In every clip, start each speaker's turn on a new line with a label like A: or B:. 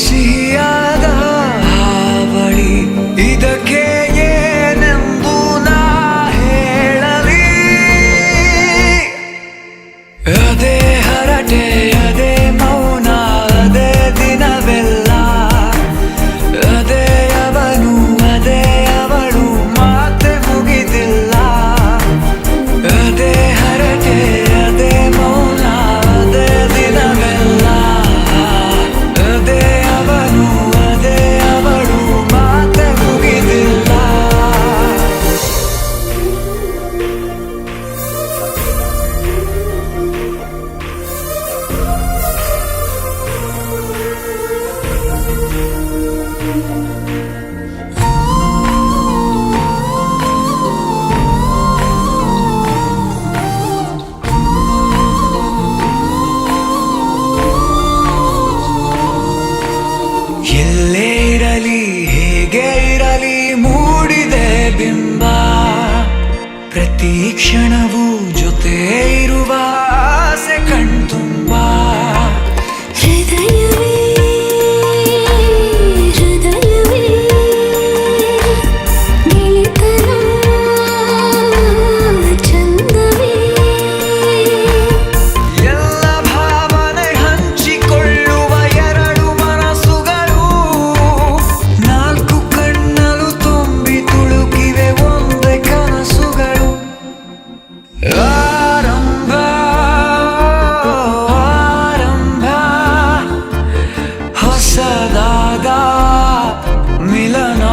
A: ಸಿಹಿಯಾದ ಹಾವಳಿ ಇದಕ್ಕೆ ಏನೆಂದು ನಾ ಹೇಳಲಿ. ಅದೇ ಹರಟೆ ಅದೇ ಮೌನ ಅದೇ ದಿನವೆಲ್ಲ ಅದೇ ಅವನು ಅದೇ ಅವಳು ಮಾತೆ ಮುಗಿದಿಲ್ಲ. ಅದೇ ಹರಟೆ ಅದೇ ಮೌನ ಅದೇ ದಿನವೆಲ್ಲ ಅದೇ ಅವನು ಅದೇ ಅವಳು ಮಾತೆ ಮುಗಿದಿಲ್ಲ. ಎಲ್ಲೇ ಇರಲಿ ಹೇಗೆ ಇರಲಿ ಮೂಡಿದೆ ಬಿಂಬ ಪ್ರತಿ ಕ್ಷಣವೂ ಜೊತೆ ಇರುವ ಆಸೆ ಕಣ್ತುಂಬ.
B: ಹೃದಯವೇ ಹೃದಯವೇ ಗೆಳೆತನ ಚಂದವೇ
A: ಎಲ್ಲ ಭಾವನೆ ಹಂಚಿಕೊಳ್ಳುವ ಎರಡು ಮನಸ್ಸುಗಳು ನಾಲ್ಕು ಕಣ್ಣಲು ತುಂಬಿ ತುಳುಕಿವೆ ಒಂದೇ ಕನಸುಗಳು. ಆರಂಭ ಆರಂಭ ಹೊಸದಾದ ಮಿಲನ.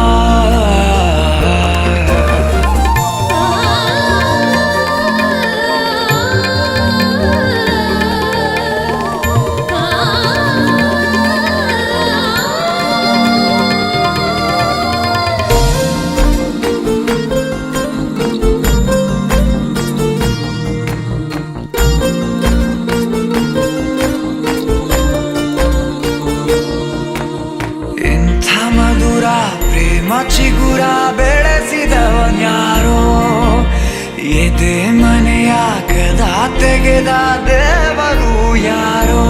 A: ಇಂಥ ಮಧುರ ಪ್ರೇಮ ಚಿಗುರ ಬೆಳೆಸಿದವನ್ಯಾರೋ ಎದೆ ಮನೆಯ ಕದ ತೆಗೆದ ದೇವರು ಯಾರೋ.